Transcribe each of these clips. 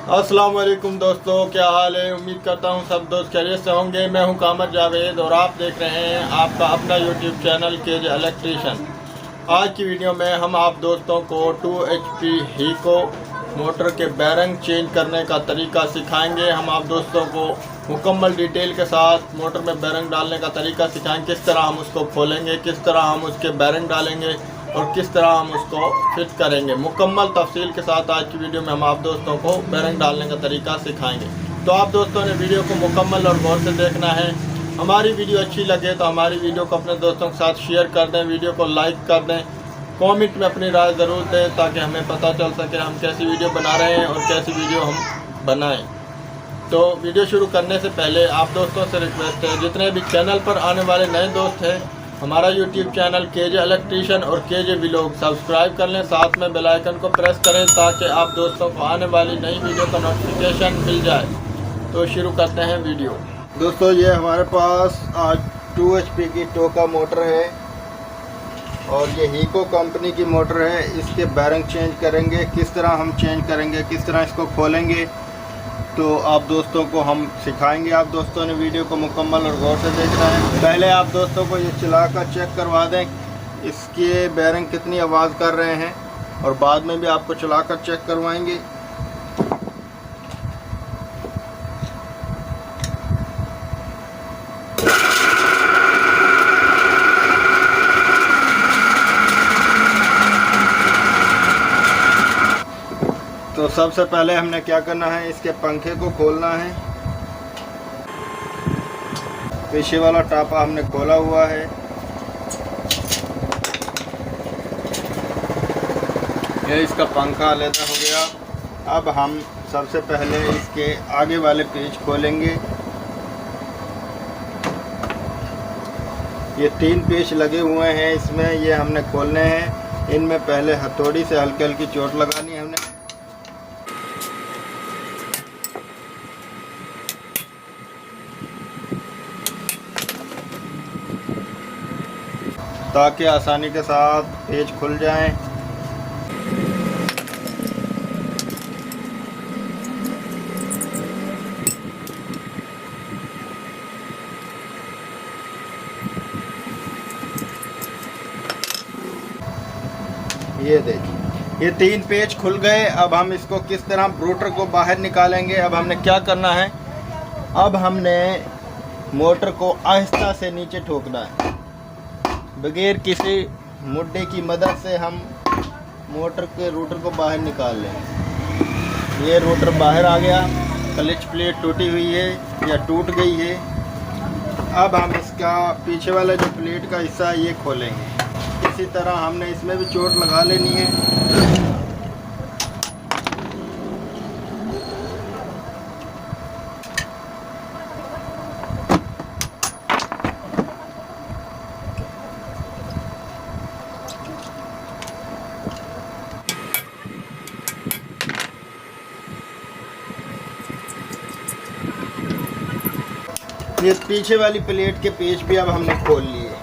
अस्सलाम वालेकुम दोस्तों, क्या हाल है। उम्मीद करता हूँ सब दोस्त खैरियत से होंगे। मैं हूँ कामर जावेद और आप देख रहे हैं आपका अपना यूट्यूब चैनल केजे इलेक्ट्रीशियन। आज की वीडियो में हम आप दोस्तों को 2 HP हीको मोटर के बैरंग चेंज करने का तरीका सिखाएंगे। हम आप दोस्तों को मुकम्मल डिटेल के साथ मोटर में बैरंग डालने का तरीका सिखाएंगे, किस तरह हम उसको खोलेंगे, किस तरह हम उसके बैरंग डालेंगे और किस तरह हम उसको फिट करेंगे। मुकम्मल तफसील के साथ आज की वीडियो में हम आप दोस्तों को बैरंग डालने का तरीका सिखाएंगे। तो आप दोस्तों ने वीडियो को मुकम्मल और गौर से देखना है। हमारी वीडियो अच्छी लगे तो हमारी वीडियो को अपने दोस्तों के साथ शेयर कर दें, वीडियो को लाइक कर दें, कमेंट में अपनी राय ज़रूर दें ताकि हमें पता चल सके हम कैसी वीडियो बना रहे हैं और कैसी वीडियो हम बनाएँ। तो वीडियो शुरू करने से पहले आप दोस्तों से रिक्वेस्ट है, जितने भी चैनल पर आने वाले नए दोस्त हैं, हमारा यूट्यूब चैनल केजे इलेक्ट्रीशियन और केजे व्लॉग सब्सक्राइब कर लें, साथ में बेल आइकन को प्रेस करें ताकि आप दोस्तों को आने वाली नई वीडियो का नोटिफिकेशन मिल जाए। तो शुरू करते हैं वीडियो। दोस्तों, ये हमारे पास आज 2 HP की टोका मोटर है और ये हीको कंपनी की मोटर है। इसके बैरंग चेंज करेंगे, किस तरह हम चेंज करेंगे, किस तरह इसको खोलेंगे, तो आप दोस्तों को हम सिखाएंगे। आप दोस्तों ने वीडियो को मुकम्मल और गौर से देखना है। पहले आप दोस्तों को ये चला कर चेक करवा दें इसके बैरंग कितनी आवाज़ कर रहे हैं और बाद में भी आपको चला कर चेक करवाएंगे। तो सबसे पहले हमने क्या करना है, इसके पंखे को खोलना है। पीछे वाला टापा हमने खोला हुआ है। ये इसका पंखा अलग हो गया। अब हम सबसे पहले इसके आगे वाले पेच खोलेंगे। ये 3 पेच लगे हुए हैं इसमें, ये हमने खोलने हैं। इनमें पहले हथौड़ी से हल्की हल्की चोट लगानी है हमने। ताकि आसानी के साथ पेच खुल जाएं। ये देखिए, ये 3 पेच खुल गए। अब हम इसको किस तरह रोटर को बाहर निकालेंगे। अब हमने क्या करना है, अब हमने मोटर को आहिस्ता से नीचे ठोकना है, बगैर किसी मुड्डे की मदद से हम मोटर के रोटर को बाहर निकाल लें। ये रोटर बाहर आ गया, क्लच प्लेट टूटी हुई है या टूट गई है। अब हम इसका पीछे वाला जो प्लेट का हिस्सा है ये खोलेंगे। इसी तरह हमने इसमें भी चोट लगा लेनी है। ये पीछे वाली प्लेट के पेच भी अब हमने खोल लिए।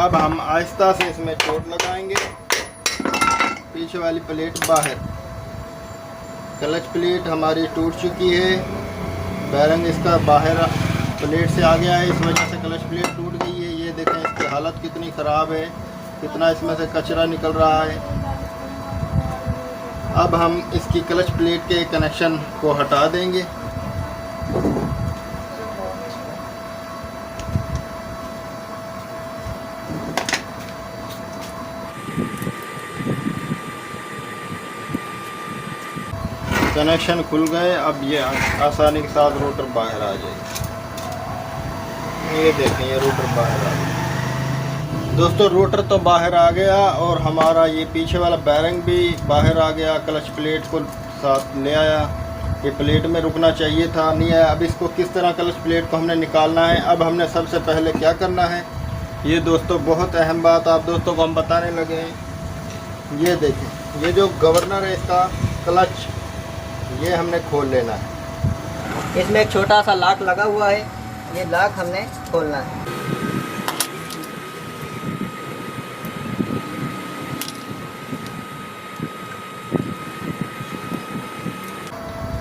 अब हम आहिस्ता से इसमें चोट लगाएंगे। पीछे वाली प्लेट बाहर, क्लच प्लेट हमारी टूट चुकी है, बैरंग इसका बाहर प्लेट से आ गया है, इस वजह से क्लच प्लेट टूट गई है। ये देखें इसकी हालत कितनी ख़राब है, कितना इसमें से कचरा निकल रहा है। अब हम इसकी क्लच प्लेट के कनेक्शन को हटा देंगे। कनेक्शन खुल गए। अब ये आसानी के साथ रोटर बाहर आ जाएगी। ये देखें, ये रोटर बाहर आ गया। दोस्तों, रोटर तो बाहर आ गया और हमारा ये पीछे वाला बैरंग भी बाहर आ गया। क्लच प्लेट को साथ ले आया। ये प्लेट में रुकना चाहिए था, नहीं आया। अब इसको किस तरह क्लच प्लेट को हमने निकालना है। अब हमने सबसे पहले क्या करना है, ये दोस्तों बहुत अहम बात आप दोस्तों को हम बताने लगे हैं। ये देखें, ये जो गवर्नर है इसका क्लच, ये हमने खोल लेना है। इसमें एक छोटा सा लॉक लगा हुआ है, ये लॉक हमने खोलना है।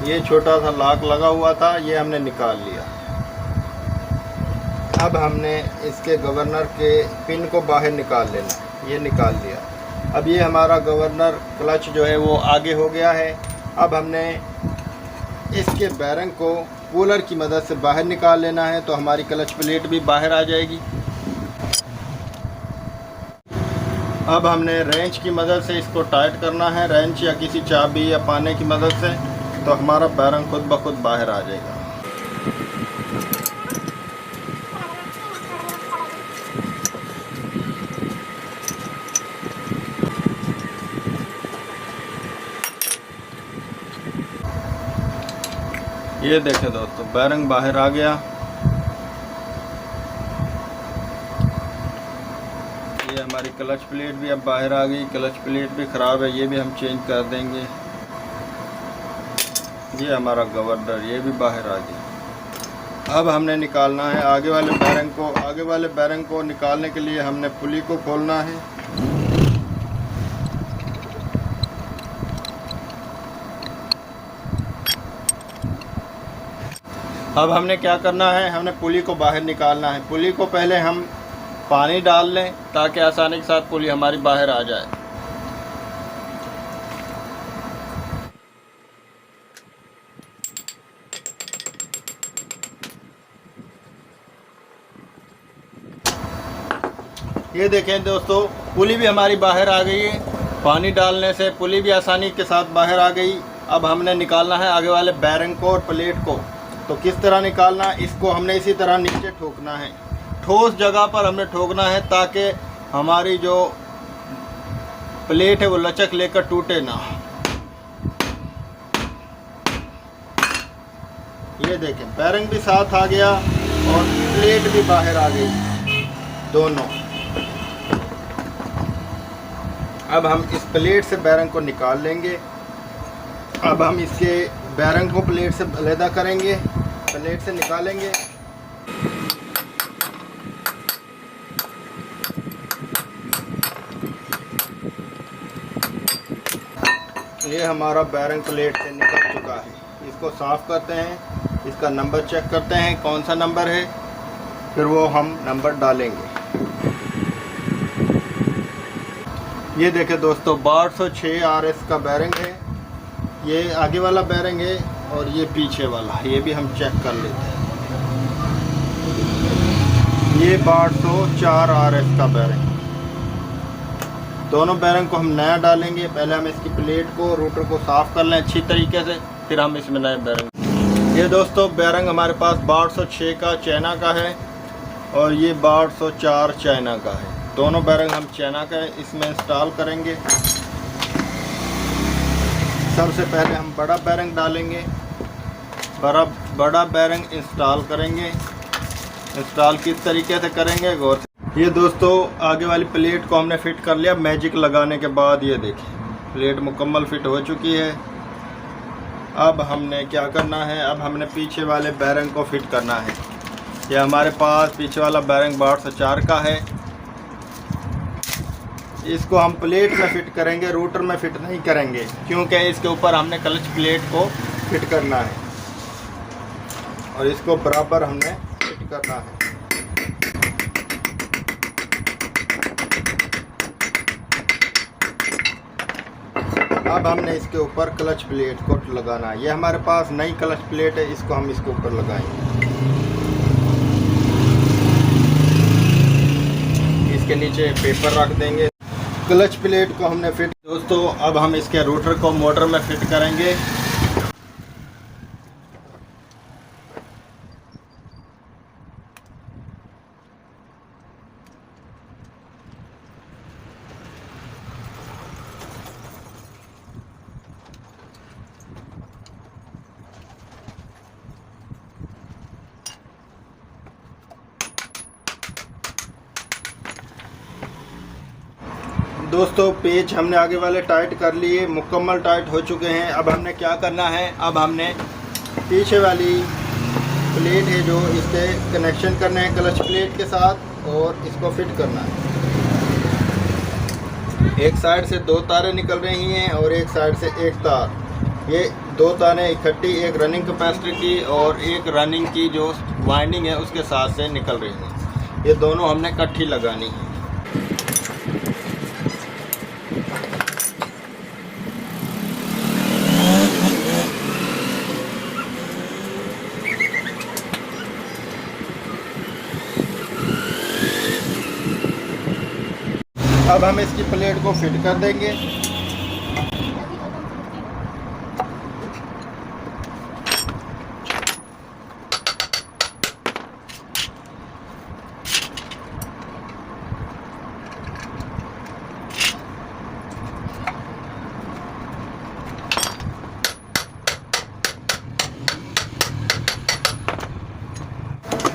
ये छोटा सा लॉक लगा हुआ था, ये हमने निकाल लिया। अब हमने इसके गवर्नर के पिन को बाहर निकाल लेना, ये निकाल लिया। अब ये हमारा गवर्नर क्लच जो है वो आगे हो गया है। अब हमने इसके बैरंग को पुलर की मदद से बाहर निकाल लेना है, तो हमारी क्लच प्लेट भी बाहर आ जाएगी। अब हमने रेंच की मदद से इसको टाइट करना है, रेंच या किसी चाबी या पाने की मदद से, तो हमारा बैरंग खुद ब खुद बाहर आ जाएगा। ये देखें दोस्तों, बैरंग बाहर आ गया। ये हमारी क्लच प्लेट भी अब बाहर आ गई। क्लच प्लेट भी ख़राब है, ये भी हम चेंज कर देंगे। ये हमारा गवर्नर, ये भी बाहर आ गया। अब हमने निकालना है आगे वाले बैरंग को। आगे वाले बैरंग को निकालने के लिए हमने पुली को खोलना है। अब हमने क्या करना है, हमने पुली को बाहर निकालना है। पुली को पहले हम पानी डाल लें ताकि आसानी के साथ पुली हमारी बाहर आ जाए। ये देखें दोस्तों, पुली भी हमारी बाहर आ गई है। पानी डालने से पुली भी आसानी के साथ बाहर आ गई। अब हमने निकालना है आगे वाले बैरंग को और प्लेट को। तो किस तरह निकालना, इसको हमने इसी तरह नीचे ठोकना है। ठोस जगह पर हमने ठोकना है ताकि हमारी जो प्लेट है वो लचक लेकर टूटे ना। ये देखें, बैरंग भी साथ आ गया और प्लेट भी बाहर आ गई दोनों। अब हम इस प्लेट से बैरंग को निकाल लेंगे। अब हम इसके बैरंग को प्लेट से अलग करेंगे, प्लेट से निकालेंगे। ये हमारा बैरंग प्लेट से निकल चुका है। इसको साफ़ करते हैं, इसका नंबर चेक करते हैं कौन सा नंबर है, फिर वो हम नंबर डालेंगे। ये देखें दोस्तों, 1206 RS का बैरंग है। ये आगे वाला बैरंग है और ये पीछे वाला, ये भी हम चेक कर लेते हैं। ये 1204 RS का बैरंग। दोनों बैरंग को हम नया डालेंगे। पहले हम इसकी प्लेट को, रोटर को साफ़ कर लें अच्छी तरीके से, फिर हम इसमें नए बैरंग। ये दोस्तों, बैरंग हमारे पास 1206 का चाइना का है और ये 1204 चाइना का है। दोनों बैरंग हम चाइना का इसमें इंस्टॉल करेंगे। सबसे पहले हम बड़ा बैरंग डालेंगे, बड़ा बैरंग इंस्टॉल करेंगे। इंस्टॉल किस तरीके से करेंगे गौर से। ये दोस्तों, आगे वाली प्लेट को हमने फिट कर लिया मैजिक लगाने के बाद। ये देखिए, प्लेट मुकम्मल फिट हो चुकी है। अब हमने क्या करना है, अब हमने पीछे वाले बैरंग को फिट करना है। ये हमारे पास पीछे वाला बैरंग 1204 का है। इसको हम प्लेट में फिट करेंगे, रोटर में फिट नहीं करेंगे, क्योंकि इसके ऊपर हमने क्लच प्लेट को फिट करना है और इसको बराबर हमने फिट करना है। अब हमने इसके ऊपर क्लच प्लेट को लगाना है। ये हमारे पास नई क्लच प्लेट है, इसको हम इसके ऊपर लगाएंगे। इसके नीचे पेपर रख देंगे। क्लच प्लेट को हमने फिट। दोस्तों, अब हम इसके रोटर को मोटर में फिट करेंगे। दोस्तों, पेच हमने आगे वाले टाइट कर लिए, मुकम्मल टाइट हो चुके हैं। अब हमने क्या करना है, अब हमने पीछे वाली प्लेट है जो इसके कनेक्शन करने हैं क्लच प्लेट के साथ और इसको फिट करना है। एक साइड से 2 तारें निकल रही हैं और एक साइड से एक तार। ये 2 ताने इकट्ठी, एक रनिंग कैपेसिटर की और एक रनिंग की जो वाइंडिंग है उसके साथ से निकल रही है। ये दोनों हमने इकट्ठी लगानी है। अब हम इसकी प्लेट को फिट कर देंगे।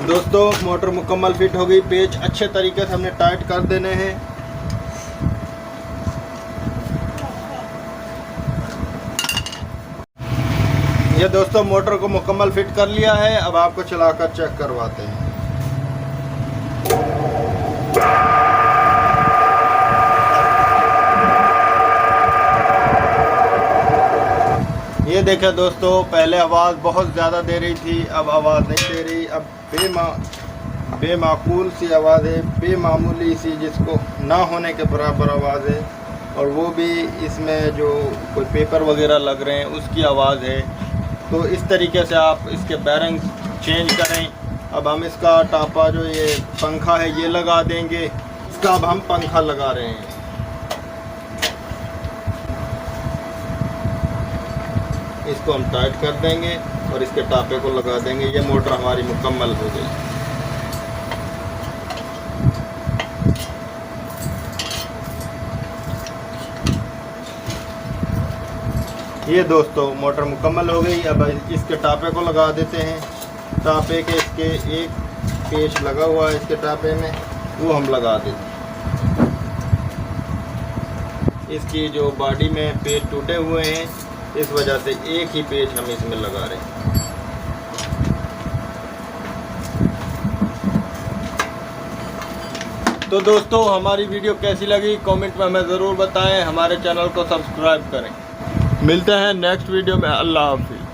दोस्तों मोटर मुकम्मल फिट हो गई। पेच अच्छे तरीके से हमने टाइट कर देने हैं। ये दोस्तों मोटर को मुकम्मल फिट कर लिया है। अब आपको चलाकर चेक करवाते हैं। ये देखें दोस्तों, पहले आवाज़ बहुत ज़्यादा दे रही थी, अब आवाज़ नहीं दे रही। अब बेमाकूल सी आवाज़ है, बेमामूली सी, जिसको ना होने के बराबर आवाज़ है। और वो भी इसमें जो कोई पेपर वगैरह लग रहे हैं उसकी आवाज़ है। तो इस तरीके से आप इसके बैरिंग चेंज करें। अब हम इसका टापा जो ये पंखा है ये लगा देंगे। इसका अब हम पंखा लगा रहे हैं। इसको हम टाइट कर देंगे और इसके टापे को लगा देंगे। ये मोटर हमारी मुकम्मल हो गई। ये दोस्तों मोटर मुकम्मल हो गई। अब इसके टापे को लगा देते हैं। टापे के इसके एक पेच लगा हुआ है इसके टापे में, वो हम लगा देते हैं। इसकी जो बॉडी में पेच टूटे हुए हैं, इस वजह से एक ही पेच हम इसमें लगा रहे हैं। तो दोस्तों हमारी वीडियो कैसी लगी कमेंट में हमें ज़रूर बताएं। हमारे चैनल को सब्सक्राइब करें। मिलते हैं नेक्स्ट वीडियो में। अल्लाह हाफिज़।